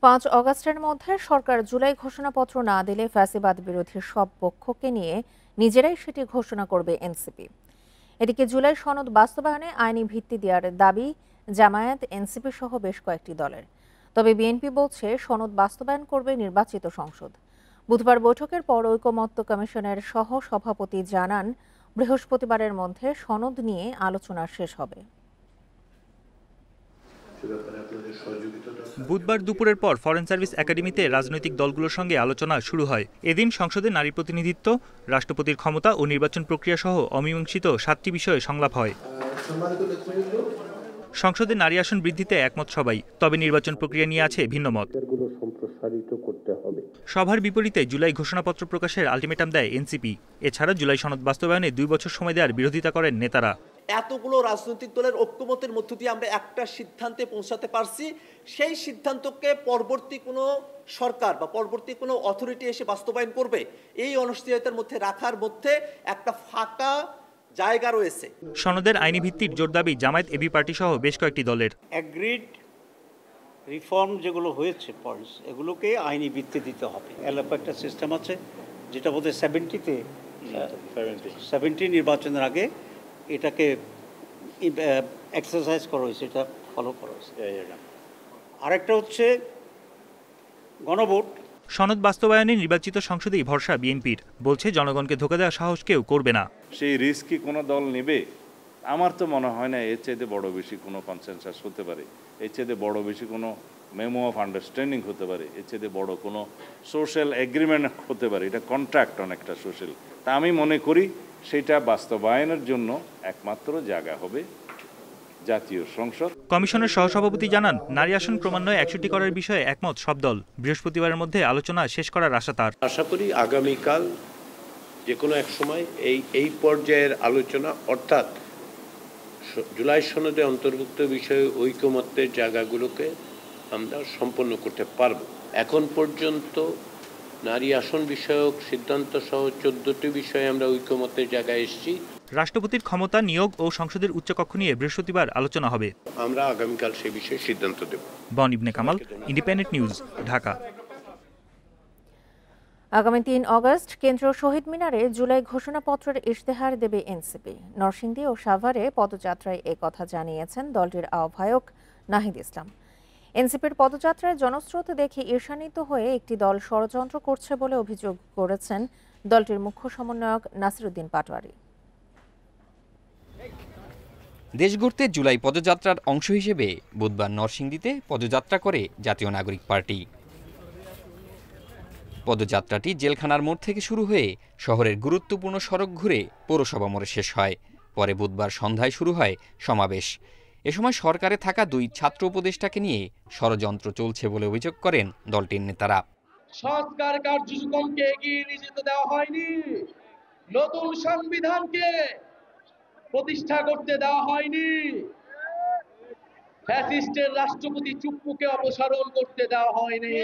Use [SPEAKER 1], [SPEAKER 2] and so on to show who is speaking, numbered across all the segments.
[SPEAKER 1] 5 অগাস্টের মধ্যে সরকার জুলাই ঘোষণাপত্র না দিলে ফ্যাসিবাদ বিরোধী সব পক্ষকে নিয়ে নিজেরাই সেটি ঘোষণা করবে এনসিপি। এদিকে জুলাই সনদ বাস্তবায়নে আইনি ভিত্তি দেওয়ার দাবি জামায়াত, এনসিপি সহ বেশ কয়েকটি দলের। তবে বিএনপি বলছে সনদ বাস্তবায়ন করবে নির্বাচিত সংসদ। বুধবার বৈঠকের পর ঐকমত্য কমিশনের সহ সভাপতি জানান, বৃহস্পতিবারের মধ্যে সনদ নিয়ে আলোচনা শেষ হবে।
[SPEAKER 2] বুধবার দুপুরের পর ফরেন সার্ভিস একাডেমিতে রাজনৈতিক দলগুলোর সঙ্গে আলোচনা শুরু হয়। এদিন সংসদে নারী প্রতিনিধিত্ব, রাষ্ট্রপতির ক্ষমতা ও নির্বাচন প্রক্রিয়া সহ অমীমাংসিত 7টি বিষয়ে সংলাপ হয়। সংসদে নারী আসন বৃদ্ধিতে একমত সবাই, তবে নির্বাচন প্রক্রিয়া নিয়ে আছে ভিন্ন মত। সভার বিপরীতে জুলাই ঘোষণাপত্র প্রকাশের আলটিমেটাম দেয় এনসিপি। এছাড়া জুলাই সনদ বাস্তবায়নে 2 বছর সময় দেওয়ার বিরোধিতা করেন নেতারা।
[SPEAKER 3] এতগুলো রাজনৈতিক দলের ঐক্যমতের মধ্য দিয়ে আমরা একটা সিদ্ধান্তে পৌঁছাতে পারছি। সেই সিদ্ধান্তকে পরবর্তী কোনো সরকার বা পরবর্তী কোনো অথরিটি এসে বাস্তবায়ন করবে, এই অনিশ্চয়তার মধ্যে রাখার মধ্যে একটা ফাঁকা জায়গা রয়েছে।
[SPEAKER 2] সনদের আইনি ভিত্তির জোর দাবি জামায়াত, এবি পার্টি সহ বেশ কয়েকটি দলের।
[SPEAKER 4] অ্যাগ্রিড রিফর্ম যেগুলো হয়েছে পয়েন্টস, এগুলোকে আইনি ভিত্তি দিতে হবে। এলাকা একটা সিস্টেম আছে যেটা বোধহয় 70 নির্বাচনের আগে এটাকে এক্সারসাইজ করা হয়েছে, এটা ফলো করা হয়েছে। আরেকটা হচ্ছে গণভোট।
[SPEAKER 2] সনদ বাস্তবায়নে নির্বাচিত সংসদেই ভরসা বিএনপির। বলছে জনগণকে ধোঁকা দেওয়ার সাহস কেউ করবে না।
[SPEAKER 5] সেই রিস্ক কি কোনো দল নেবে? আমার তো মনে হয় না এর চাইতে বড় বেশি কোনো কনসেনসাস হতে পারে, এর চাইতে বড় বেশি কোনো মেমো অফ আন্ডারস্ট্যান্ডিং হতে পারে, এর চাইতে বড় কোনো সোশ্যাল এগ্রিমেন্ট হতে পারে। এটা কন্ট্রাক্ট অনেকটা সোশ্যাল। তা আমি মনে করি সেটা বাস্তবায়নের জন্য একমাত্র জায়গা হবে জাতীয় সংসদ।
[SPEAKER 2] কমিশনের সহসভাপতি জানান, নারী আসন ক্রমান্বয়ে 61 করার বিষয়ে একমত সব দল। বৃহস্পতিবারের মধ্যে আলোচনা শেষ করার আশা তার।
[SPEAKER 6] আশা করি আগামীকাল যে কোনো এক সময় এই পর্যায়ের আলোচনা, অর্থাৎ জুলাই সনদে অন্তর্ভুক্ত বিষয়ে ঐকমত্যের জায়গাগুলোকে আমরা সম্পন্ন করতে পারব। এখন পর্যন্ত নারী আসন বিষয়ক সিদ্ধান্ত সহ 14টি বিষয়ে আমরা ঐকমত্যের জায়গায় এসেছি।
[SPEAKER 2] রাষ্ট্রপতির ক্ষমতা, নিয়োগ ও সংসদের উচ্চকক্ষ নিয়ে বৃহস্পতিবার আলোচনা হবে।
[SPEAKER 6] আমরা আগামীকাল সেই বিষয়ে সিদ্ধান্ত দেব।
[SPEAKER 2] বন ইবনে কামাল, ইন্ডিপেন্ডেন্ট নিউজ, ঢাকা।
[SPEAKER 1] আগামী 3 অগস্ট কেন্দ্রীয় শহীদ মিনারে জুলাই ঘোষণাপত্রের ইশতেহার দেবে এনসিপি। নরসিংদী ও সাভারে পদযাত্রায় কথা জানিয়েছেন দলটির আহ্বায়ক নাহিদ ইসলাম। এনসিপির পদযাত্রায় জনস্রোত দেখে ঈর্ষান্বিত হয়ে একটি দল ষড়যন্ত্র করছে বলে অভিযোগ করেছেন দলটির মুখ্য সমন্বয়ক নাসিরউদ্দিন পাটোয়ারি।
[SPEAKER 7] দেশ গড়তে জুলাই পদযাত্রার অংশ হিসেবে বুধবার নরসিংদীতে পদযাত্রা করে জাতীয় নাগরিক পার্টি। পদযাত্রাটি জেলখানার মোড় থেকে শুরু হয়ে শহরের গুরুত্বপূর্ণ সড়ক ঘুরে পৌরসভা মোড়ে শেষ হয়। পরে বুধবার সন্ধ্যায় শুরু হয় সমাবেশ। এ সময় সরকারে থাকা 2 ছাত্র উপদেষ্টাকে নিয়ে ষড়যন্ত্র চলছে বলে অভিযোগ করেন দলটির নেতারা।
[SPEAKER 8] সংস্কার কার্যক্রমকে এগিয়ে নিয়ে যেতে দেওয়া হয়নি, নতুন সংবিধানকে প্রতিষ্ঠা করতে দেওয়া হয়নি, ফ্যাসিস্টের রাষ্ট্রপতি চুপ্পুকে অপসারণ করতে দেওয়া হয়নি।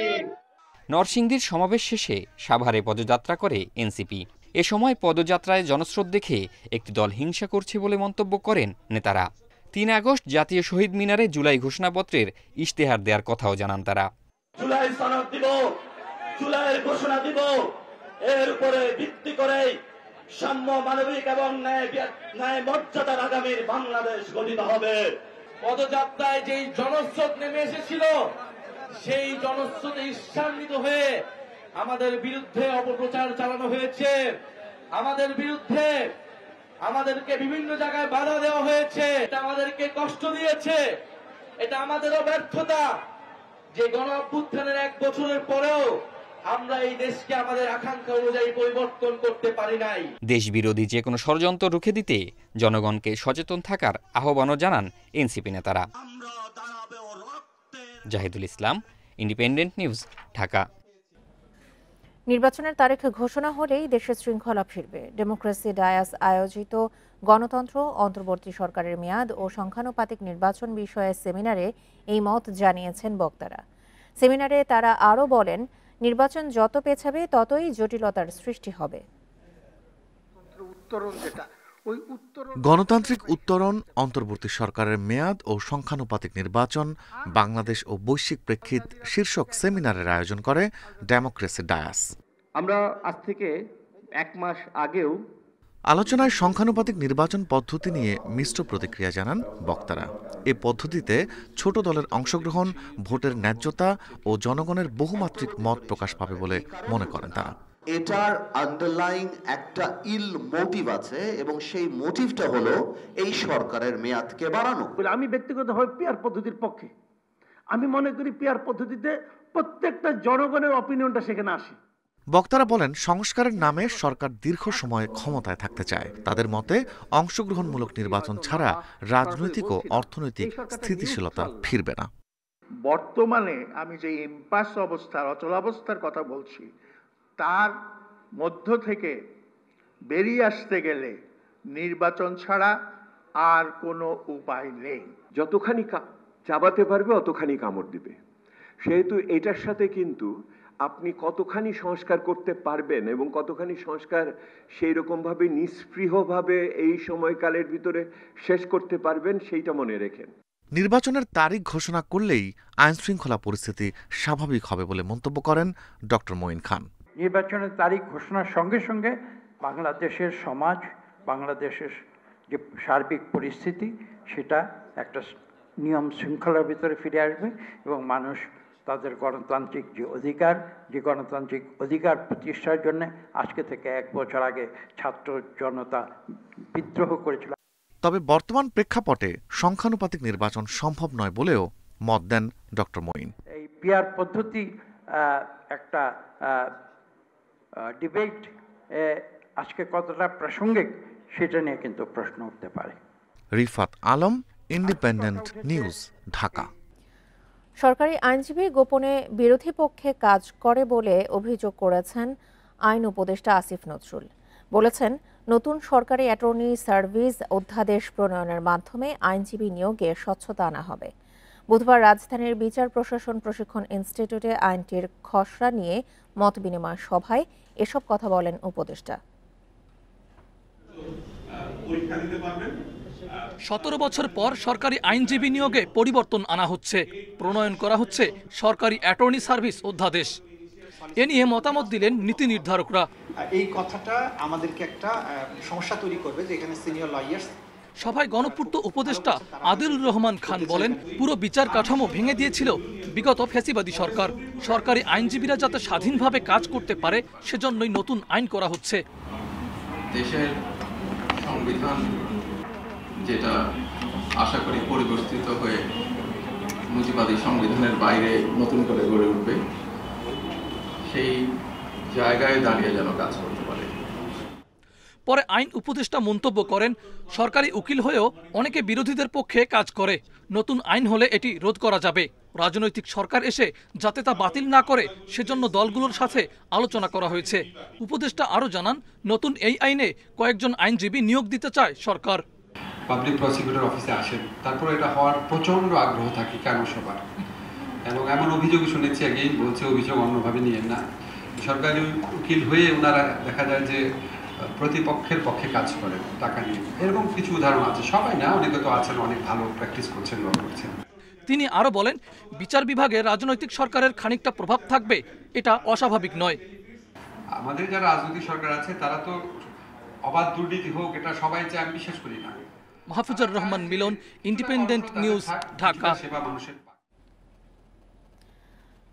[SPEAKER 7] নরসিংদীর সমাবেশ শেষে সাভারে পদযাত্রা করে এনসিপি। এ সময় পদযাত্রায় জনস্রোত দেখে একটি দল হিংসা করছে বলে মন্তব্য করেন নেতারা। 3 আগস্ট জাতীয় শহীদ মিনারে জুলাই ঘোষণাপত্রের ইশতেহার দেওয়ার কথাও জানান তারা।
[SPEAKER 9] জুলাই সনদ দিব, জুলাইয়ের ঘোষণা দিব, এর উপরে ভিত্তি করে সাম্য, মানবিক এবং ন্যায় মর্যাদার আগামীর বাংলাদেশ গঠিত হবে।
[SPEAKER 8] পদযাত্রায় যেই জনস্রোত নেমে এসেছিল, সেই জনস্রোতে ঈর্ষান্বিত হয়ে আমাদের বিরুদ্ধে অপপ্রচার চালানো হয়েছে, আমাদের বিরুদ্ধে আমাদেরকে বিভিন্ন জায়গায় বাধা দেওয়া হয়েছে। এটা আমাদেরকে কষ্ট দিয়েছে, এটা আমাদেরও ব্যর্থতা যে গণ অভ্যুত্থানের 1 বছরের পরেও আমরা এই দেশকে আমাদের আকাঙ্ক্ষা অনুযায়ী পরিবর্তন করতে পারি নাই।
[SPEAKER 7] দেশ বিরোধী যে কোনো ষড়যন্ত্র রুখে দিতে জনগণকে সচেতন থাকার আহ্বানও জানান এনসিপি নেতারা। জাহিদুল ইসলাম, ইন্ডিপেন্ডেন্ট নিউজ, ঢাকা।
[SPEAKER 1] নির্বাচনের তারিখ ঘোষণা হলেই দেশে শৃঙ্খলা ফিরবে। ডেমোক্রেসি ডায়াস আয়োজিত গণতন্ত্র, অন্তর্বর্তী সরকারের মেয়াদ ও সংখ্যানুপাতিক নির্বাচন বিষয়ে সেমিনারে এই মত জানিয়েছেন বক্তারা। সেমিনারে তারা আরও বলেন, নির্বাচন যত পেছাবে ততই জটিলতার সৃষ্টি হবে।
[SPEAKER 10] উত্তরণ যেটা গণতান্ত্রিক উত্তরণ, অন্তর্বর্তী সরকারের মেয়াদ ও সংখ্যানুপাতিক নির্বাচন, বাংলাদেশ ও বৈশ্বিক প্রেক্ষিত শীর্ষক সেমিনারের আয়োজন করে ডেমোক্রেসি ডায়াস।
[SPEAKER 11] আমরা আজ থেকে 1 মাস আগেও
[SPEAKER 10] আলোচনায় সংখ্যানুপাতিক নির্বাচন পদ্ধতি নিয়ে মিশ্র প্রতিক্রিয়া জানান বক্তারা। এ পদ্ধতিতে ছোট দলের অংশগ্রহণ, ভোটের ন্যায্যতা ও জনগণের বহুমাত্রিক মত প্রকাশ পাবে বলে মনে করেন তারা।
[SPEAKER 12] এটার আন্ডারলাইং একটা মোটিভ আছে এবং সেই মোটিভটা হলো এই সরকারের মেয়াদকে বাড়ানো।
[SPEAKER 13] আমি ব্যক্তিগতভাবে পিয়ার পদ্ধতির পক্ষে। আমি মনে করি পিয়ার পদ্ধতিতে প্রত্যেকটা জনগণের অপিনিয়নটা সেখানে আসে।
[SPEAKER 10] বক্তারা বলেন, সংস্কারের নামে সরকার দীর্ঘ সময় ক্ষমতায় থাকতে চায়। তাদের মতে অংশগ্রহণমূলক নির্বাচন ছাড়া রাজনৈতিক ও অর্থনৈতিক স্থিতিশীলতা ফিরবে না।
[SPEAKER 14] বর্তমানে আমি যে ইম্পাস অবস্থার, অচলাবস্থার কথা বলছি, তার মধ্য থেকে বেরিয়ে আসতে গেলে নির্বাচন ছাড়া আর কোনো উপায় নেই।
[SPEAKER 15] যতখানি চাবাতে পারবে অতখানি কামড় দিবে। সেহেতু এটার সাথে কিন্তু আপনি কতখানি সংস্কার করতে পারবেন এবং কতখানি সংস্কার সেই রকমভাবে নিস্পৃহভাবে এই সময়কালের ভিতরে শেষ করতে পারবেন সেইটা মনে রেখেন।
[SPEAKER 10] নির্বাচনের তারিখ ঘোষণা করলেই আইনশৃঙ্খলা পরিস্থিতি স্বাভাবিক হবে বলে মন্তব্য করেন ডক্টর মঈন খান।
[SPEAKER 16] নির্বাচনের তারিখ ঘোষণার সঙ্গে সঙ্গে বাংলাদেশের সমাজ, বাংলাদেশের যে সার্বিক পরিস্থিতি, সেটা একটা নিয়ম শৃঙ্খলার ভিতরে ফিরে আসবে এবং মানুষ তাদের গণতান্ত্রিক যে গণতান্ত্রিক অধিকার প্রতিষ্ঠার জন্য আজকে থেকে 1 বছর আগে ছাত্র জনতা বিদ্রোহ করেছিল।
[SPEAKER 10] তবে বর্তমান প্রেক্ষাপটে সংখ্যানুপাতিক নির্বাচন সম্ভব নয় বলেও মত দেন ডক্টর মঈন।
[SPEAKER 16] এই পিয়ার পদ্ধতি একটা ডিবেট আজকে কতটা প্রাসঙ্গিক সেটা নিয়ে কিন্তু প্রশ্ন উঠতে পারে।
[SPEAKER 10] Rifat Alam, independent news, Dhaka.
[SPEAKER 1] সরকারি আইনজীবী গোপনে বিরোধী পক্ষে কাজ করে বলে অভিযোগ করেছেন আইন উপদেষ্টা আসিফ নজরুল। বলেছেন, নতুন সরকারি অ্যাটর্নি সার্ভিস অধ্যাদেশ প্রণয়নের মাধ্যমে আইনজীবী নিয়োগে স্বচ্ছতা আনা হবে। বুধবার রাজধানীর বিচার প্রশাসন প্রশিক্ষণ ইনস্টিটিউটে আইনটির খসড়া নিয়ে মত বিনিময় সভায় এসব কথা বলেন উপদেষ্টা।
[SPEAKER 17] 17 বছর পর সরকারি আইনজীবী নিয়োগে পরিবর্তন আনা হচ্ছে, প্রণয়ন করা হচ্ছে সরকারি অ্যাটর্নি সার্ভিস অধ্যাদেশ। এ নিয়ে মতামত দিলেন নীতি নির্ধারকরা।
[SPEAKER 18] এই কথাটা আমাদেরকে একটা সমস্যা তৈরি করবে যে এখানে সিনিয়র লয়ার্স।
[SPEAKER 17] সভায় গণপূর্ত উপদেষ্টা আদিলুর রহমান খান বলেন, পুরো বিচার কাঠামো ভেঙে দিয়েছিল বিগত ফ্যাসিবাদী সরকার। সরকারি আইনজীবীরা যাতে স্বাধীনভাবে কাজ করতে পারে সেজন্যই নতুন আইন করা হচ্ছে।
[SPEAKER 19] দেশের সংবিধান যেটা আশা করি পরিবর্তিত হয়ে মুজিবাদী সংবিধানের বাইরে নতুন করে গড়ে উঠবে, সেই জায়গায় দাঁড়িয়ে যেন কাজ করতে পারে।
[SPEAKER 17] পরে আইন উপদেষ্টা মন্তব্য করেন, সরকারি উকিল হয়েও অনেকে বিরোধীদের পক্ষে কাজ করে। নতুন আইন হলে এটি রোধ করা যাবে। রাজনৈতিক সরকার এসে যাতে তা বাতিল না করে সেজন্য দলগুলোর সাথে আলোচনা করা হয়েছে। উপদেষ্টা আরও জানান, নতুন এই আইনে কয়েকজন আইনজীবী নিয়োগ দিতে চায় সরকার।
[SPEAKER 20] পাবলিক প্রসিকিউটর অফিসে আসেন, তারপর এটা হওয়ার প্রচন্ড আগ্রহ থাকে কেন সবার, এবং এমন অভিযোগ শুনেছি আগেই বলছে অভিযোগ অন্যভাবে নিয়েন না। সরকারি উকিল হয়ে ওনারা দেখা যায় যে প্রতিপক্ষের পক্ষে কাজ করেন টাকা নিয়ে, এরকম কিছু উদাহরণ আছে। সবাই না, অনেকে তো আছেন অনেক ভালো প্র্যাকটিস করছেন, ল করছেন।
[SPEAKER 17] তিনি আরো বলেন, বিচার বিভাগে রাজনৈতিক সরকারের খানিকটা প্রভাব থাকবে, এটা অস্বাভাবিক নয়।
[SPEAKER 20] আমাদের যারা রাজনৈতিক সরকার আছে তারা তো অবাধ দুর্নীতি হোক এটা সবাই চায়, আমি বিশ্বাস করি না।
[SPEAKER 17] মাহফুজুর রহমান মিলন, ইন্ডিপেন্ডেন্ট নিউজ, ঢাকা।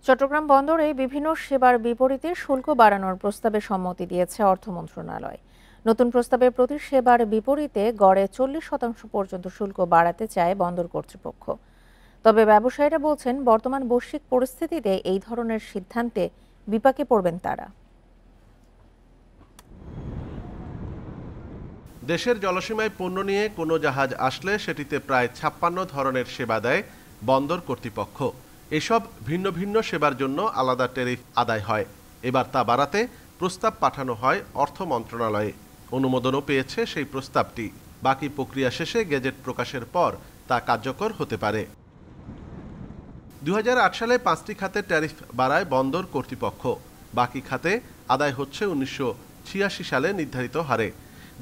[SPEAKER 1] চট্টগ্রাম বন্দরে বিভিন্ন সেবার বিপরীতে শুল্ক বাড়ানোর প্রস্তাবে সম্মতি দিয়েছে অর্থ মন্ত্রণালয়। নতুন প্রস্তাবে প্রতি সেবার বিপরীতে গড়ে 40% পর্যন্ত শুল্ক বাড়াতে চায় বন্দর কর্তৃপক্ষ। তবে ব্যবসায়ীরা বলছেন, বর্তমান বৈশ্বিক পরিস্থিতিতে এই ধরনের সিদ্ধান্তে বিপাকে পড়বেন তারা।
[SPEAKER 21] দেশের জলসীমায় পণ্য নিয়ে কোনো জাহাজ আসলে সেটিতে প্রায় 56 ধরনের সেবা দেয় বন্দর কর্তৃপক্ষ। এসব ভিন্ন ভিন্ন সেবার জন্য আলাদা ট্যারিফ আদায় হয়। এবার তা বাড়াতে প্রস্তাব পাঠানো হয় অর্থ মন্ত্রণালয়ে। অনুমোদনও পেয়েছে সেই প্রস্তাবটি। বাকি প্রক্রিয়া শেষে গেজেট প্রকাশের পর তা কার্যকর হতে পারে। 2008 সালে 5টি খাতে ট্যারিফ বাড়ায় বন্দর কর্তৃপক্ষ। বাকি খাতে আদায় হচ্ছে 1986 সালে নির্ধারিত হারে।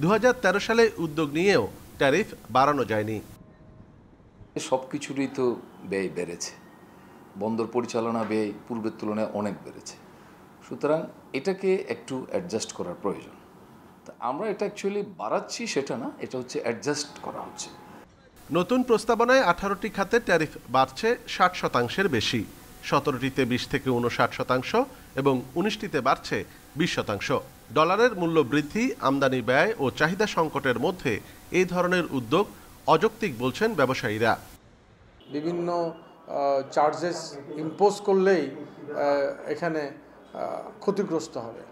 [SPEAKER 21] 2013 সালে উদ্যোগ নিয়েও ট্যারিফ বাড়ানো যায়নি।
[SPEAKER 3] সব কিছুরই তো ব্যয় বেড়েছে, বন্দর পরিচালনা ব্যয় পূর্বের তুলনায় অনেক বেড়েছে, সুতরাং এটাকে একটু অ্যাডজাস্ট করার প্রয়োজন। তা আমরা এটা অ্যাকচুয়ালি বাড়াচ্ছি সেটা না, এটা হচ্ছে অ্যাডজাস্ট করা হচ্ছে।
[SPEAKER 21] নতুন প্রস্তাবনায় 18টি খাতে ট্যারিফ বাড়ছে 60% বেশি, 17টিতে 20 থেকে 59% এবং 19টিতে বাড়ছে 20%। ডলারের মূল্য বৃদ্ধি, আমদানি ব্যয় ও চাহিদা সংকটের মধ্যে এই ধরনের উদ্যোগ অযৌক্তিক বলছেন ব্যবসায়ীরা।
[SPEAKER 22] বিভিন্ন চার্জেস ইম্পোজ করলেই এখানে ক্ষতিগ্রস্ত হবে।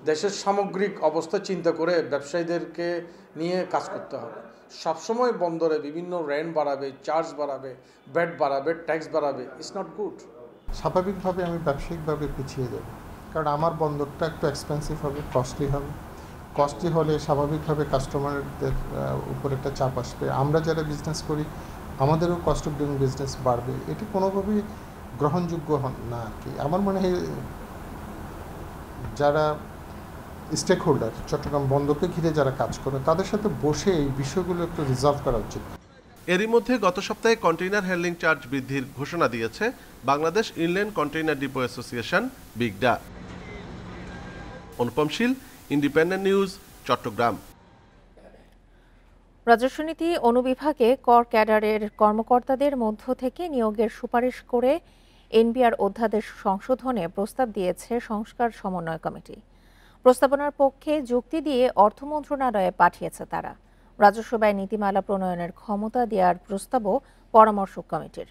[SPEAKER 22] দেশের সামগ্রিক অবস্থা চিন্তা করে ব্যবসায়ীদেরকে নিয়ে কাজ করতে হবে। সবসময় বন্দরে বিভিন্ন রেন্ট বাড়াবে, চার্জ বাড়াবে, ভ্যাট বাড়াবে, ট্যাক্স বাড়াবে, ইটস নট গুড।
[SPEAKER 23] স্বাভাবিকভাবে আমি ব্যবসায়িকভাবে পিছিয়ে যাব, কারণ আমার বন্দরটা একটু এক্সপেন্সিভ হবে, কস্টলি হবে। কস্টলি হলে স্বাভাবিকভাবে কাস্টমারদের উপর একটা চাপ আসবে। আমরা যারা বিজনেস করি আমাদেরও কস্ট অফ ডুইং বিজনেস বাড়বে। এটি কোনোভাবেই গ্রহণযোগ্য না আর কি। আমার মনে হয় যারা স্টেক হোল্ডার, চট্টগ্রাম বন্দরকে ঘিরে যারা কাজ করে, তাদের সাথে বসে এই বিষয়গুলো একটু রিজলভ করা উচিত।
[SPEAKER 21] এরই মধ্যে গত সপ্তাহে কন্টেইনার হ্যান্ডলিং চার্জ বৃদ্ধির ঘোষণা দিয়েছে Bangladesh inland container depot association BICDA. Anupam Shil, independent news, Chattogram.
[SPEAKER 1] রাজস্ব নীতি অনুবিভাগে কর ক্যাডারের কর্মকর্তাদের মধ্য থেকে নিয়োগের সুপারিশ করে এনবিআর অধ্যাদেশ সংশোধনে প্রস্তাব দিয়েছে সংস্কার সমন্বয় কমিটি। প্রস্তাবনার পক্ষে যুক্তি দিয়ে অর্থ মন্ত্রণালয়ে পাঠিয়েছে তারা। রাজস্ব ব্যয় নীতিমালা প্রণয়নের ক্ষমতা দেওয়ার প্রস্তাবও পরামর্শক কমিটির।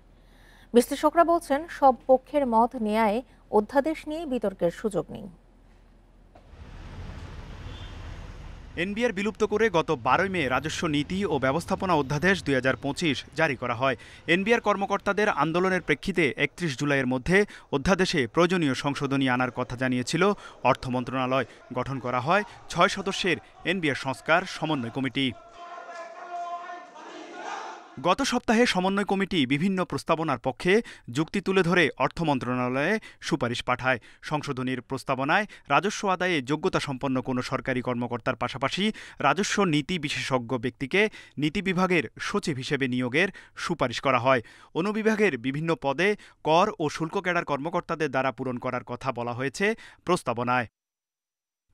[SPEAKER 1] বিশ্লেষকরা বলছেন, সব পক্ষের মত নেয়ায় অধ্যাদেশ নিয়ে বিতর্কের সুযোগ নেই।
[SPEAKER 24] এনবিআর বিলুপ্ত করে গত 12 মে রাজস্ব নীতি ও ব্যবস্থাপনা অধ্যাদেশ 2025 জারি করা হয়। এনবিআর কর্মকর্তাদের আন্দোলনের প্রেক্ষিতে 31 জুলাইয়ের মধ্যে অধ্যাদেশে প্রয়োজনীয় সংশোধনী আনার কথা জানিয়েছিল অর্থ মন্ত্রণালয়। গঠন করা হয় 6 সদস্যের এনবিআর সংস্কার সমন্বয় কমিটি। গত সপ্তাহে সমন্বয় কমিটি বিভিন্ন প্রস্তাবনার পক্ষে যুক্তি তুলে ধরে অর্থ মন্ত্রণালয়ে সুপারিশ পাঠায়। সংশোধনীর প্রস্তাবনায় রাজস্ব আদায়ে যোগ্যতা সম্পন্ন কোনো সরকারি কর্মকর্তার পাশাপাশি রাজস্ব নীতি বিশেষজ্ঞ ব্যক্তিকে নীতি বিভাগের সচিব হিসেবে নিয়োগের সুপারিশ করা হয়। অনুবিভাগের বিভিন্ন পদে কর ও শুল্ক ক্যাডার কর্মকর্তাদের দ্বারা পূরণ করার কথা বলা হয়েছে প্রস্তাবনায়।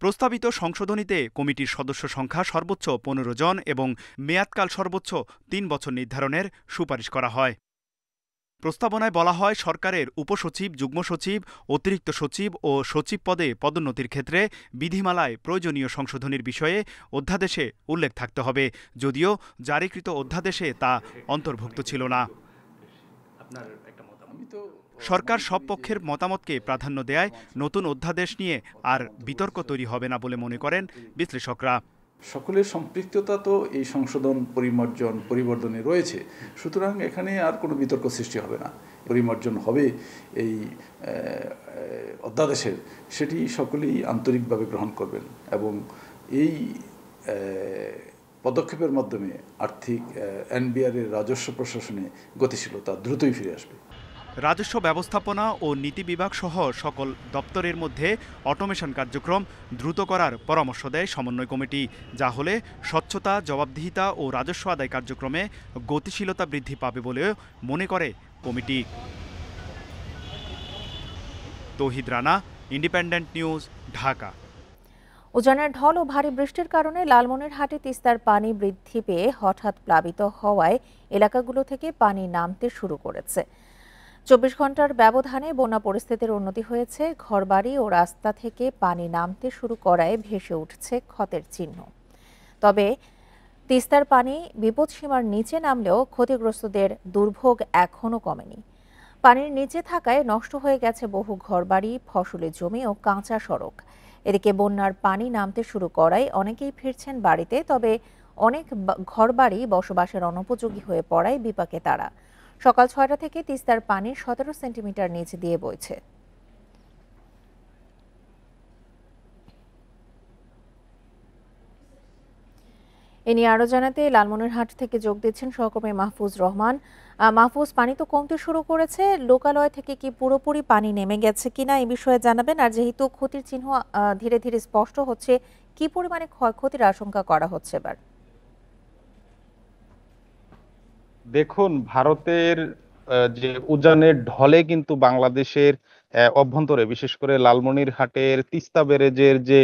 [SPEAKER 24] প্রস্তাবিত সংশোধনীতে কমিটির সদস্য সংখ্যা সর্বোচ্চ 15 জন এবং মেয়াদকাল সর্বোচ্চ 3 বছর নির্ধারণের সুপারিশ করা হয়। প্রস্তাবনায় বলা হয়, সরকারের উপসচিব, যুগ্ম সচিব, অতিরিক্ত সচিব ও সচিব পদে পদোন্নতির ক্ষেত্রে বিধিমালায় প্রয়োজনীয় সংশোধনীর বিষয়ে অধ্যাদেশে উল্লেখ থাকতে হবে, যদিও জারিকৃত অধ্যাদেশে তা অন্তর্ভুক্ত ছিল না। সরকার সব পক্ষের মতামতকে প্রাধান্য দেয় নতুন অধ্যাদেশ নিয়ে আর বিতর্ক তৈরি হবে না বলে মনে করেন বিশ্লেষকরা।
[SPEAKER 25] সকলের সম্পৃক্ততা তো এই সংশোধন পরিবর্তনে রয়েছে, সুতরাং এখানে আর কোনো বিতর্ক সৃষ্টি হবে না। পরিমার্জন হবে এই অধ্যাদেশের, সেটি সকলেই আন্তরিকভাবে গ্রহণ করবেন এবং এই পদক্ষেপের মাধ্যমে আর্থিক এনবিআরের রাজস্ব প্রশাসনে গতিশীলতা দ্রুতই ফিরে আসবে।
[SPEAKER 24] রাজস্ব ব্যবস্থাপনা ও নীতি বিভাগ সহ সকল দপ্তরের মধ্যে অটোমেশন কার্যক্রম দ্রুত করার পরামর্শ দেয় সমন্বয় কমিটি, যা হলে স্বচ্ছতা, জবাবদিহিতা ও রাজস্ব আদায় কার্যক্রমে গতিশীলতা বৃদ্ধি পাবে বলেও মনে করে কমিটি। তৌহিদ রানা, ইন্ডিপেন্ডেন্ট নিউজ, ঢাকা।
[SPEAKER 1] উজানের ঢল ও ভারী বৃষ্টির কারণে লালমনিরহাটে তিস্তার পানি বৃদ্ধি পেয়ে হঠাৎ প্লাবিত হওয়ায় এলাকাগুলো থেকে পানি নামতে শুরু করেছে। 24 ঘন্টার ব্যবধানে বন্যা পরিস্থিতির উন্নতি হয়েছে। ঘরবাড়ি ও রাস্তা থেকে পানি নামতে শুরু করায় ভেসে উঠছে ক্ষতের চিহ্ন। তবে তিস্তার পানি বিপদসীমার নিচে নামলেও ক্ষতিগ্রস্তদের দুর্ভোগ এখনও কমেনি। পানির নিচে থাকায় নষ্ট হয়ে গেছে বহু ঘরবাড়ি, ফসলের জমি ও কাঁচা সড়ক। এদিকে বন্যার পানি নামতে শুরু করায় অনেকেই ফিরছেন বাড়িতে, তবে অনেক ঘরবাড়ি বসবাসের অনুপযোগী হয়ে পড়ায় বিপাকে তারা। সকাল 6টা থেকে তিস্তার পানি 17 সেন্টিমিটার নিচে দিয়ে বইছে। এ নিয়ে আরো জানাতে লালমনিরহাট থেকে যোগ দিচ্ছেন সহকর্মী মাহফুজ রহমান। মাহফুজ, পানি তো কমতে শুরু করেছে, লোকালয় থেকে কি পুরোপুরি পানি নেমে গেছে কিনা এই বিষয়ে জানাবেন। আর যেহেতু ক্ষতির চিহ্ন ধীরে ধীরে স্পষ্ট হচ্ছে, কি পরিমাণে ক্ষয়ক্ষতির আশঙ্কা করা হচ্ছে এবার?
[SPEAKER 2] দেখুন, ভারতের যে উজানের ঢলে কিন্তু বাংলাদেশের অভ্যন্তরে বিশেষ করে লালমনিরহাটের তিস্তা ব্যারেজের যে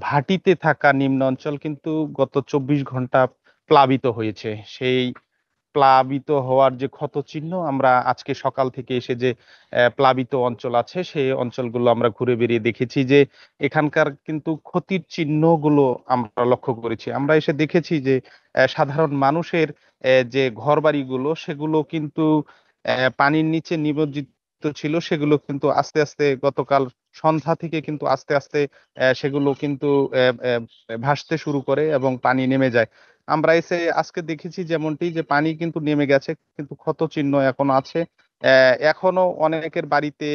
[SPEAKER 2] ভাটিতে থাকা নিম্ন অঞ্চল কিন্তু গত ২৪ ঘন্টা প্লাবিত হয়েছে। সেই প্লাবিত হওয়ার যে ক্ষত চিহ্ন আমরা আজকে সকাল থেকে এসে যে প্লাবিত অঞ্চল আছে সেই অঞ্চলগুলো আমরা ঘুরে বেরিয়ে দেখেছি যে এখানকার কিন্তু ক্ষতির চিহ্নগুলো আমরা লক্ষ্য করেছি। আমরা এসে দেখেছি যে সাধারণ মানুষের যে ঘরবাড়িগুলো সেগুলো কিন্তু পানির নিচে নিমজ্জিত ছিল, সেগুলো কিন্তু আস্তে আস্তে গতকাল সন্ধ্যা থেকে কিন্তু আস্তে আস্তে সেগুলো কিন্তু ভাসতে শুরু করে এবং পানি নেমে যায়। আমরা এসে আজকে দেখেছি যেমনটি যে পানি কিন্তু নেমে গেছে, কিন্তু ক্ষত চিহ্ন এখনো আছে। এখনো অনেকের বাড়িতে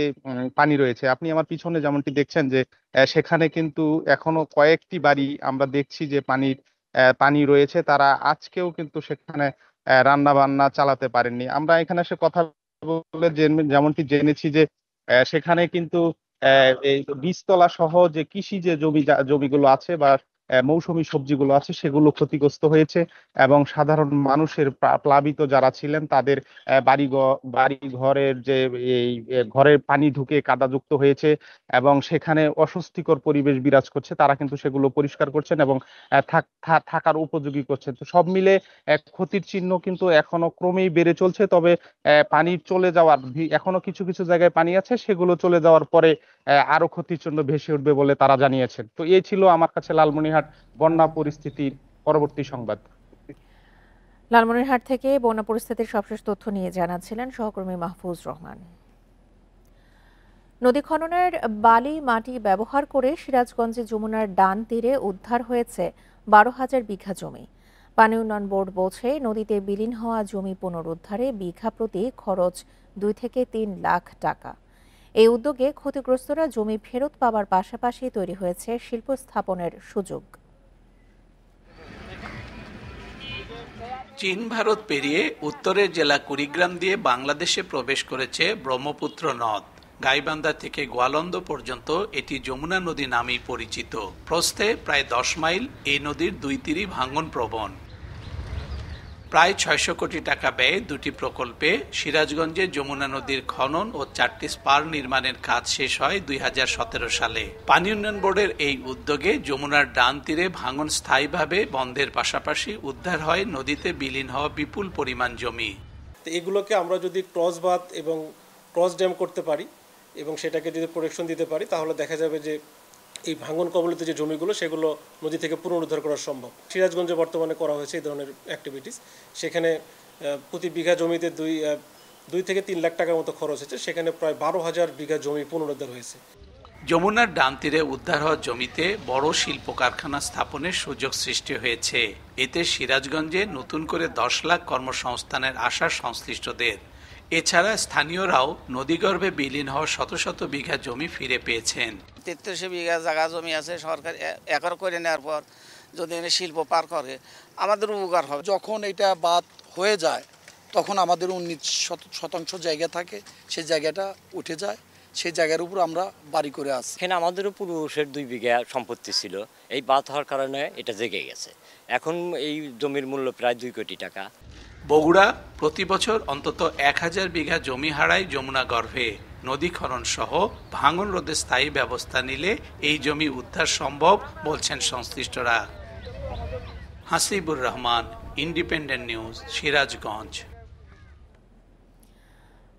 [SPEAKER 2] পানি রয়েছে। আপনি আমার পিছনে যেমনটি দেখছেন যে সেখানে কিন্তু এখনো কয়েকটি বাড়ি আমরা দেখছি যে পানি রয়েছে। তারা আজকেও কিন্তু সেখানে রান্না বান্না চালাতে পারেননি। আমরা এখানে এসে কথা বলে যেমনটি জেনেছি যে সেখানে কিন্তু এই বীজতলা সহ যে কৃষি যে জমিগুলো আছে বা মৌসুমী সবজিগুলো আছে সেগুলো ক্ষতিগ্রস্ত হয়েছে এবং সাধারণ মানুষের প্লাবিত যারা ছিলেন তাদের বাড়ি ঘরের যে এই ঘরের পানি ঢুকে কাদাযুক্ত হয়েছে এবং সেখানে অস্বস্তিকর পরিবেশ বিরাজ করছে। তারা কিন্তু সেগুলো পরিষ্কার করছেন এবং থাকার উপযোগী করছেন। তো সব মিলে ক্ষতির চিহ্ন কিন্তু এখনো ক্রমেই বেড়ে চলছে। তবে পানির চলে যাওয়ার এখনো কিছু কিছু জায়গায় পানি আছে, সেগুলো চলে যাওয়ার পরে আরো ক্ষতির জন্য ভেসে উঠবে বলে তারা জানিয়েছেন। তো এই ছিল আমার কাছে লালমনিরহাট বন্যা পরিস্থিতির পরবর্তী সংবাদ।
[SPEAKER 1] লালমনিরহাট থেকে বন্যা পরিস্থিতির সবশেষ তথ্য নিয়ে জানাচ্ছিলেন সহকর্মী মাহফুজ রহমান। নদী খননের বালি মাটি ব্যবহার করে সিরাজগঞ্জে যমুনার ডান তীরে উদ্ধার হয়েছে ১২,০০০ বিঘা জমি। পানি উন্নয়ন বোর্ড বলছে নদীতে বিলীন হওয়া জমি পুনরুদ্ধারে বিঘা প্রতি খরচ ২ থেকে ৩ লাখ টাকা। এই উদ্যোগে ক্ষতিগ্রস্তরা জমি ফেরত পাওয়ার পাশাপাশি তৈরি হয়েছে শিল্প স্থাপনের সুযোগ।
[SPEAKER 4] চীন ভারত পেরিয়ে উত্তরের জেলা কুড়িগ্রাম দিয়ে বাংলাদেশে প্রবেশ করেছে ব্রহ্মপুত্র নদ। গাইবান্ধা থেকে গোয়ালন্দ পর্যন্ত এটি যমুনা নদী নামেই পরিচিত। প্রস্থে প্রায় ১০ মাইল, এই নদীর দুই তীরই ভাঙন প্রবণ। প্রায় ৬০০ কোটি টাকা ব্যয়ে দুটি প্রকল্পে সিরাজগঞ্জে যমুনা নদীর খনন ও ৪টি স্পার নির্মাণের কাজ শেষ হয় ২০১৭ সালে। পানি উন্নয়ন বোর্ডের এই উদ্যোগে যমুনার ডান তীরে ভাঙন স্থায়ীভাবে বন্ধের পাশাপাশি উদ্ধার হয় নদীতে বিলীন হওয়া বিপুল পরিমাণ জমি।
[SPEAKER 5] এগুলোকে আমরা যদি ক্রস বাঁধ এবং ক্রস ড্যাম করতে পারি এবং সেটাকে যদি প্রোটেকশন দিতে পারি তাহলে দেখা যাবে যে এই ভাঙন কবলিত যে জমিগুলো সেগুলো নদী থেকে পুনরুদ্ধার করা সম্ভব। সিরাজগঞ্জে বর্তমানে করা হয়েছে এই ধরনের অ্যাক্টিভিটিস। সেখানে প্রতি বিঘা জমিতে ২ থেকে ৩ লাখ টাকার মতো খরচ হয়েছে। সেখানে প্রায় ১২,০০০ বিঘা জমি পুনরুদ্ধার হয়েছে।
[SPEAKER 4] যমুনার ডান তীরে উদ্ধার হওয়া জমিতে বড় শিল্প কারখানা স্থাপনের সুযোগ সৃষ্টি হয়েছে। এতে সিরাজগঞ্জে নতুন করে ১০ লাখ কর্মসংস্থানের আশা সংশ্লিষ্টদের। এছাড়া স্থানীয়রাও নদীগর্ভে বিলীন হওয়া শত শত বিঘা জমি ফিরে পেয়েছেন।
[SPEAKER 6] ৩৩ বিঘা জায়গা জমি আছে, সরকার একর করে নেওয়ার পর যদি এনে শিল্প পার করে আমাদের উপকার হবে।
[SPEAKER 9] যখন এটা বাদ হয়ে যায় তখন আমাদের ১৯% জায়গা থাকে, সেই জায়গাটা উঠে যায়, সেই জায়গার উপর আমরা বাড়ি করে আসি।
[SPEAKER 26] এখানে আমাদেরও পূর্বপুরুষের ২ বিঘা সম্পত্তি ছিল, এই বাদ হওয়ার কারণে এটা জেগে গেছে। এখন এই জমির মূল্য প্রায় ২ কোটি টাকা।
[SPEAKER 4] বগুড়া প্রতি বছর অন্তত ১,০০০ বিঘা জমি হারায় যমুনা গর্ভে। নদী খনন সহ ভাঙন রোধে স্থায়ী ব্যবস্থা নিলে এই জমি উদ্ধার সম্ভব বলছেন সংশ্লিষ্টরা। Hasibur Rahman, independent news, Sirajganj.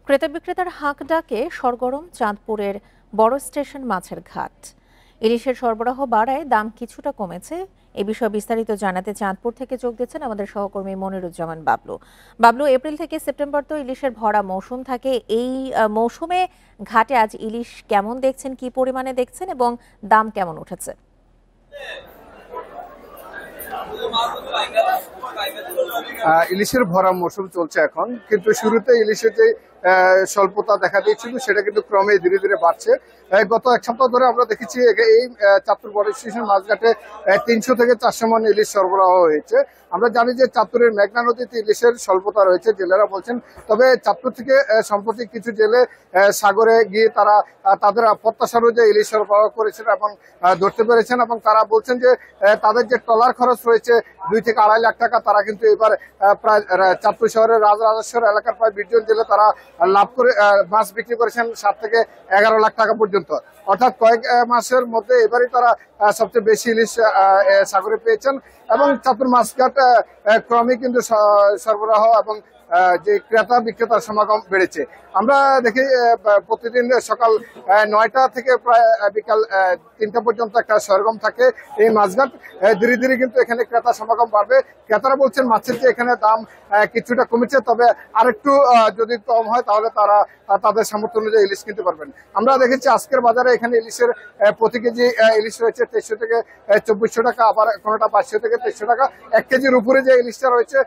[SPEAKER 1] ক্রেতা বিক্রেতার হাঁক ডাকে সরগরম চাঁদপুরের বড় স্টেশন মাছের ঘাট। ইলিশের সরবরাহ বাড়ায় দাম কিছুটা কমেছে। এ বিষয়ে বিস্তারিত জানাতে চাঁদপুর থেকে যোগ দিচ্ছেন আমাদের সহকর্মী মনিরুজ্জামান বাবলু। এপ্রিল থেকে সেপ্টেম্বর তো ইলিশের ভরা মৌসুম থাকে। এই মৌসুমে ঘাটে আজ ইলিশ কেমন দেখছেন, কি পরিমাণে দেখছেন এবং দাম কেমন উঠেছে?
[SPEAKER 27] ইলিশের ভরা মৌসুম চলছে এখন, কিন্তু শুরুতে ইলিশের যে
[SPEAKER 7] স্বল্পতা দেখা দিয়েছিল সেটা কিন্তু ক্রমে ধীরে ধীরে বাড়ছে। গত এক সপ্তাহ ধরে আমরা দেখেছি এই চাঁদপুর বড় স্টেশন মাছঘাটে 300 থেকে 400 মণ ইলিশ সরবরাহ হয়েছে। আমরা জানি যে চাঁদপুরের মেঘনা নদীতে ইলিশের স্বল্পতা রয়েছে, জেলেরা বলছেন। তবে চাঁদপুর থেকে সম্প্রতি কিছু জেলে সাগরে গিয়ে তারা তাদের প্রত্যাশা অনুযায়ী ইলিশ সরবরাহ করেছেন এবং ধরতে পেরেছেন, এবং তারা বলছেন যে তাদের যে ট্রলার খরচ রয়েছে 2 থেকে 2.5 লাখ টাকা, তারা কিন্তু এবার প্রায় চাঁদপুর শহরের রাজরাজেশ্বর এলাকার প্রায় 20 জন জেলে তারা লাভ করে মাছ বিক্রি করেছেন 7 থেকে 11 লাখ টাকা পর্যন্ত। অর্থাৎ কয়েক মাসের মধ্যে এবারই তারা সবচেয়ে বেশি ইলিশ সাগরে পেয়েছেন এবং চাঁদপুর মাছঘাট ক্রমে কিন্তু সরবরাহ এবং যে ক্রেতা বিক্রেতার সমাগম বেড়েছে। আমরা দেখি প্রতিদিন সকাল 9টা থেকে প্রায় বিকাল 3টা পর্যন্ত একটা সরগম থাকে এই মাছঘাট। ধীরে ধীরে কিন্তু এখানে ক্রেতা সমাগম বাড়বে। ক্রেতারা বলছেন মাছের যে এখানে দাম কিছুটা কমেছে, তবে আরেকটু যদি কম হয় তাহলে তারা তাদের সামর্থ্য অনুযায়ী ইলিশ কিনতে পারবেন। আমরা দেখেছি আজকের বাজারে এখানে ইলিশের প্রতি কেজি ইলিশ রয়েছে 2300 থেকে 2400 টাকা, আবার কোনোটা 500 থেকে 2300 টাকা। 1 কেজির উপরে যে ইলিশটা রয়েছে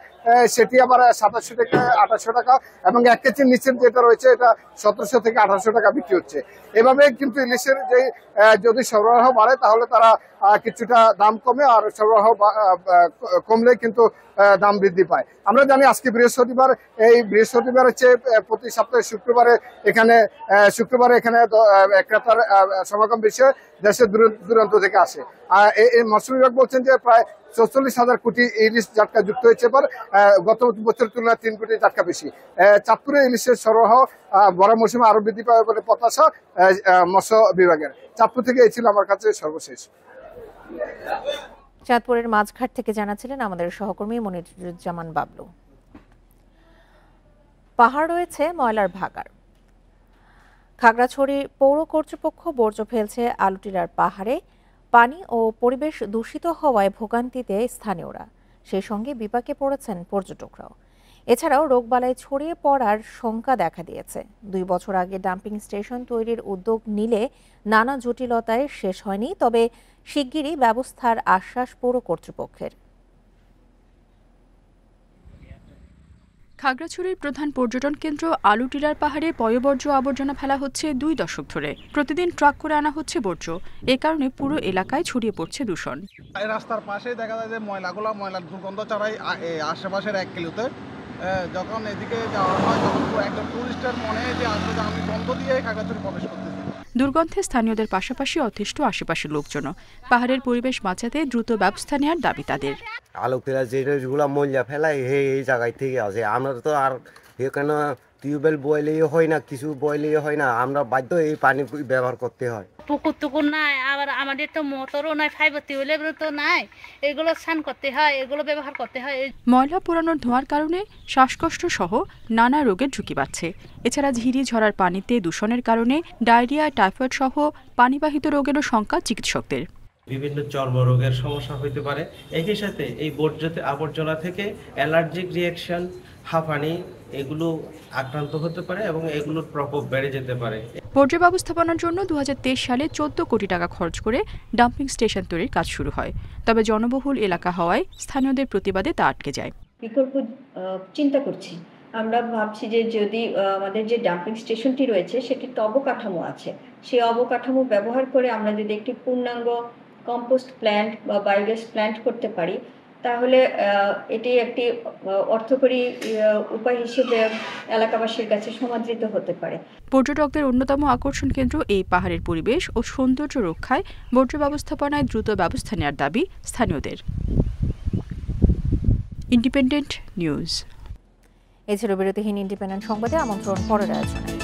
[SPEAKER 7] সেটি আবার 2700 থেকে 2800 টাকা, এবং 1 কেজির নিচের যেটা রয়েছে এটা 1700 থেকে 1800 টাকা বিক্রি হচ্ছে। এভাবে কিন্তু ইলিশের যে যদি সরবরাহ বাড়ে তাহলে তারা কিছুটা দাম কমে, আর সরবরাহ কমলে কিন্তু দাম বৃদ্ধি পায়। আমরা জানি আজকে বৃহস্পতিবার, এই বৃহস্পতিবার হচ্ছে প্রতি সপ্তাহে শুক্রবারে এখানে ক্রেতার সমাগম বেশি হয়, দেশের দূরান্ত থেকে আসে। এই মৎস্য বিভাগ বলছেন যে প্রায় 44,000 কোটি ইলিশ জাটকা যুক্ত হয়েছে এবার, গত বছরের তুলনায় 3 কোটি জাটকা বেশি। চাঁদপুরে ইলিশের সরবরাহ বড় মৌসুমে আরো বৃদ্ধি পাবে বলে প্রত্যাশা মৎস্য বিভাগের। চাঁদপুর থেকে এই ছিল আমার কাছে সর্বশেষ।
[SPEAKER 1] চাঁদপুরের মাছঘাট থেকে জানাচ্ছিলেন আমাদের সহকর্মী মনিরুজ্জামান বাবলু। পাহাড় রয়েছে ময়লার ভাগাড়। খাগড়াছড়ি পৌর কর্তৃপক্ষ বর্জ্য ফেলছে আলুটিলার পাহাড়ে। পানি ও পরিবেশ দূষিত হওয়ায় ভোগান্তিতে স্থানীয়রা, সেই সঙ্গে বিপাকে পড়েছেন পর্যটকরাও। এছাড়াও রোগবালাই ছড়িয়ে পড়ার শঙ্কা দেখা দিয়েছে। 2 বছর আগে ডাম্পিং স্টেশন তৈরির উদ্যোগ নিলে নানা জটিলতায় শেষ হয়নি, তবে শিগগিরই ব্যবস্থার আশ্বাস পৌর কর্তৃপক্ষের।
[SPEAKER 8] খাগড়াছড়ির প্রধান পর্যটন কেন্দ্র আলুটিলার পাহাড়ে পয়ঃবর্জ্য আবর্জনা ফেলা হচ্ছে 2 দশক ধরে। প্রতিদিন ট্রাক করে আনা হচ্ছে বর্জ্য, এ কারণে পুরো এলাকায় ছড়িয়ে পড়ছে দূষণ।
[SPEAKER 11] রাস্তার পাশেই দেখা যায় যে ময়লার দুর্গন্ধ ছড়ায় আশেপাশের 1 কিলোতে। যখন এদিকে যাওয়া হয় তখন একটা টুরিস্টের মনে যে আসলে আমি বন্ধ দিয়ে খাগড়াছড়ি প্রবেশ করতেছি।
[SPEAKER 8] দুর্গন্ধে স্থানীয়দের পাশাপাশি অতিষ্ঠ আশেপাশের লোকজনও। পাহাড়ের পরিবেশ বাঁচাতে দ্রুত ব্যবস্থা নেওয়ার দাবি তাদের।
[SPEAKER 12] আলোকেরা যেগুলো ময়লা ফেলায় এই জায়গায় থেকে আছে, আমরা তো আর এখানে টিউবওয়েল বয়লেই হয় না, কিছু বয়লেই হয় না, আমরা বাধ্য এই পানি ব্যবহার করতে হয়।
[SPEAKER 13] পুকুর টুকুর নাই, আবার আমাদের তো মোটরও নাই, ফাইবার টিউবওয়েল তো নাই, এগুলো স্নান করতে হয়, এগুলো ব্যবহার করতে হয়।
[SPEAKER 8] ময়লা পোড়ানোর ধোঁয়ার কারণে শ্বাসকষ্ট সহ নানা রোগের ঝুঁকি বাড়ছে। এছাড়া ঝিরি ঝরার পানিতে দূষণের কারণে ডায়রিয়া, টাইফয়েড সহ পানিবাহিত রোগেরও শঙ্কা চিকিৎসকদের।
[SPEAKER 14] বিভিন্ন চর্মরোগের সমস্যা হতে পারে। একই সাথে এই আবর্জনা থেকে অ্যালার্জিক রিঅ্যাকশন, হাঁপানি এগুলো আক্রান্ত হতে পারে এবং এগুলোর প্রকোপ বেড়ে যেতে পারে।
[SPEAKER 8] বর্জ্য ব্যবস্থাপনার জন্য 2023 সালে 14 কোটি টাকা খরচ করে ডাম্পিং স্টেশন তৈরির কাজ শুরু হয়। তবে জনবহুল এলাকা হওয়ায় স্থানীয়দের প্রতিবাদে তা আটকে যায়।
[SPEAKER 27] বিকল্প চিন্তা করছি। আমরা ভাবছি যে যদি আমাদের যে ডাম্পিং স্টেশনটি রয়েছে সেটির তো অবকাঠামো আছে, সেই অবকাঠামো ব্যবহার করে আমরা যদি একটি পূর্ণাঙ্গ কম্পোস্ট প্ল্যান্ট বা বায়োগ্যাস প্ল্যান্ট করতে পারি, তাহলে এটি একটি অর্থকরী উপায় হিসেবে এলাকাবাসীর কাছে সমাদৃত হতে পারে।
[SPEAKER 8] পর্যটকদের অন্যতম আকর্ষণ কেন্দ্র এই পাহাড়ের পরিবেশ ও সৌন্দর্য রক্ষায় বর্জ্য ব্যবস্থাপনায় দ্রুত ব্যবস্থা নেওয়ার দাবি স্থানীয়দের। Independent news.
[SPEAKER 1] এছাড়া বিরতিহীন ইন্ডিপেন্ডেন্ট সংবাদে আমন্ত্রণ পরের আয়োজনে।